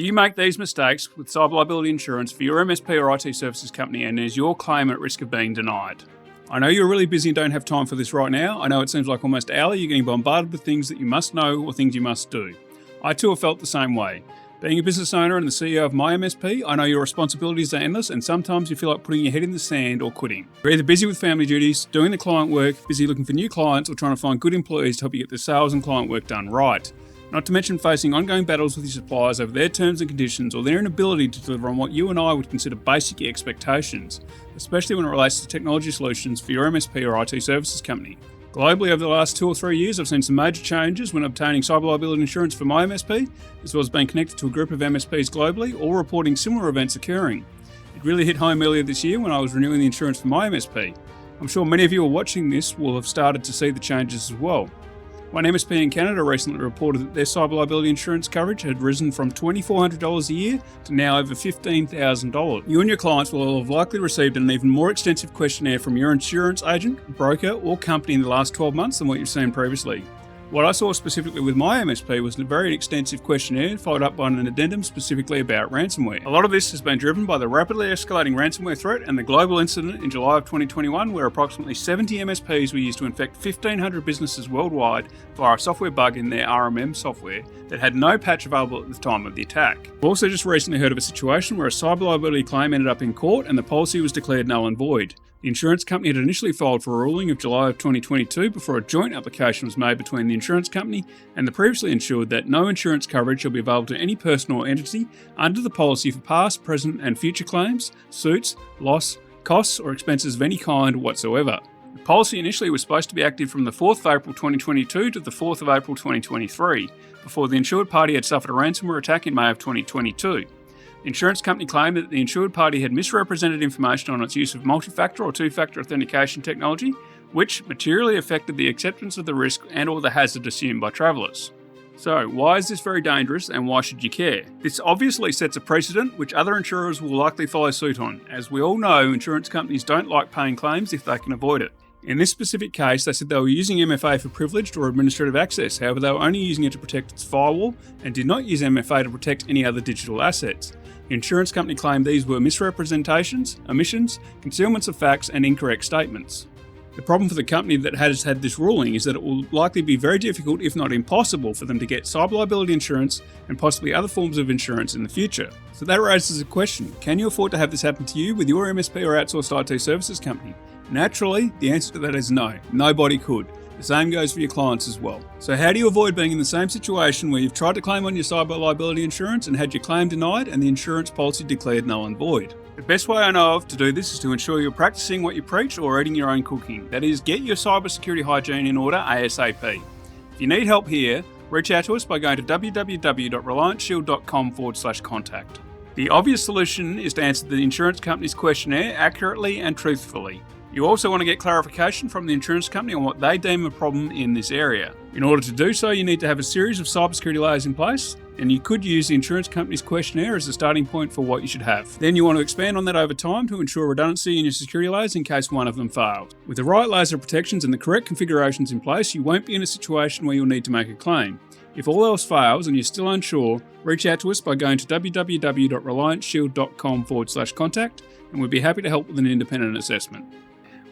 You make these mistakes with cyber liability insurance for your MSP or IT services company, and is your claim at risk of being denied? I know you're really busy and don't have time for this right now. I know it seems like almost hourly you're getting bombarded with things that you must know or things you must do. I too have felt the same way. Being a business owner and the CEO of my MSP, I know your responsibilities are endless, and sometimes you feel like putting your head in the sand or quitting. You're either busy with family duties, doing the client work, busy looking for new clients, or trying to find good employees to help you get the sales and client work done right. Not to mention facing ongoing battles with your suppliers over their terms and conditions or their inability to deliver on what you and I would consider basic expectations, especially when it relates to technology solutions for your MSP or IT services company. Globally, over the last 2 or 3 years, I've seen some major changes when obtaining cyber liability insurance for my MSP, as well as being connected to a group of MSPs globally, all reporting similar events occurring. It really hit home earlier this year when I was renewing the insurance for my MSP. I'm sure many of you who are watching this will have started to see the changes as well. One MSP in Canada recently reported that their cyber liability insurance coverage had risen from $2,400 a year to now over $15,000. You and your clients will have likely received an even more extensive questionnaire from your insurance agent, broker, or company in the last 12 months than what you've seen previously. What I saw specifically with my MSP was a very extensive questionnaire followed up by an addendum specifically about ransomware. A lot of this has been driven by the rapidly escalating ransomware threat and the global incident in July of 2021 where approximately 70 MSPs were used to infect 1,500 businesses worldwide via a software bug in their RMM software that had no patch available at the time of the attack. We've also just recently heard of a situation where a cyber liability claim ended up in court and the policy was declared null and void. The insurance company had initially filed for a ruling of July of 2022 before a joint application was made between the insurance company and the previously insured that no insurance coverage shall be available to any person or entity under the policy for past, present and future claims, suits, loss, costs or expenses of any kind whatsoever. The policy initially was supposed to be active from the 4th of April 2022 to the 4th of April 2023, before the insured party had suffered a ransomware attack in May of 2022. The insurance company claimed that the insured party had misrepresented information on its use of multi-factor or two-factor authentication technology, which materially affected the acceptance of the risk and or the hazard assumed by travellers. So, why is this very dangerous and why should you care? This obviously sets a precedent which other insurers will likely follow suit on. As we all know, insurance companies don't like paying claims if they can avoid it. In this specific case, they said they were using MFA for privileged or administrative access, however they were only using it to protect its firewall and did not use MFA to protect any other digital assets. The insurance company claimed these were misrepresentations, omissions, concealments of facts and incorrect statements. The problem for the company that has had this ruling is that it will likely be very difficult, if not impossible, for them to get cyber liability insurance and possibly other forms of insurance in the future. So that raises a question: can you afford to have this happen to you with your MSP or outsourced IT services company? Naturally, the answer to that is no. Nobody could. The same goes for your clients as well. So how do you avoid being in the same situation where you've tried to claim on your cyber liability insurance and had your claim denied and the insurance policy declared null and void? The best way I know of to do this is to ensure you're practicing what you preach or eating your own cooking. That is, get your cybersecurity hygiene in order ASAP. If you need help here, reach out to us by going to www.reliantshield.com/contact. The obvious solution is to answer the insurance company's questionnaire accurately and truthfully. You also want to get clarification from the insurance company on what they deem a problem in this area. In order to do so, you need to have a series of cybersecurity layers in place, and you could use the insurance company's questionnaire as a starting point for what you should have. Then you want to expand on that over time to ensure redundancy in your security layers in case one of them fails. With the right layers of protections and the correct configurations in place, you won't be in a situation where you'll need to make a claim. If all else fails and you're still unsure, reach out to us by going to www.reliantshield.com/contact, and we'd be happy to help with an independent assessment.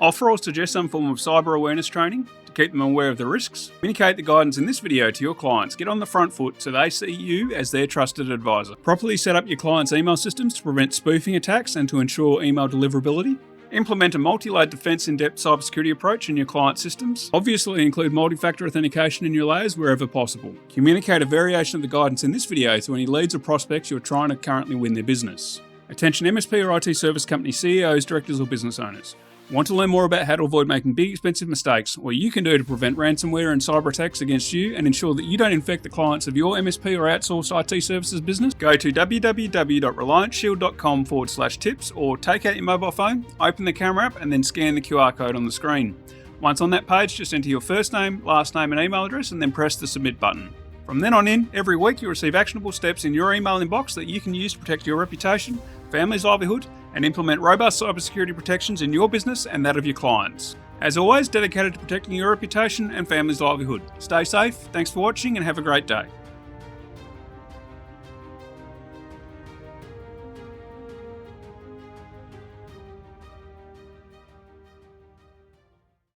Offer or suggest some form of cyber awareness training to keep them aware of the risks. Communicate the guidance in this video to your clients. Get on the front foot so they see you as their trusted advisor. Properly set up your clients' email systems to prevent spoofing attacks and to ensure email deliverability. Implement a multi-layered defense in-depth cybersecurity approach in your client systems. Obviously include multi-factor authentication in your layers wherever possible. Communicate a variation of the guidance in this video to any leads or prospects you're trying to currently win their business. Attention MSP or IT service company CEOs, directors or business owners. Want to learn more about how to avoid making big expensive mistakes, what you can do to prevent ransomware and cyber attacks against you and ensure that you don't infect the clients of your MSP or outsourced IT services business? Go to www.reliantshield.com/tips or take out your mobile phone, open the camera app and then scan the QR code on the screen. Once on that page, just enter your first name, last name and email address and then press the submit button. From then on in, every week you'll receive actionable steps in your email inbox that you can use to protect your reputation, family's livelihood, and implement robust cybersecurity protections in your business and that of your clients. As always, dedicated to protecting your reputation and family's livelihood. Stay safe, thanks for watching and have a great day.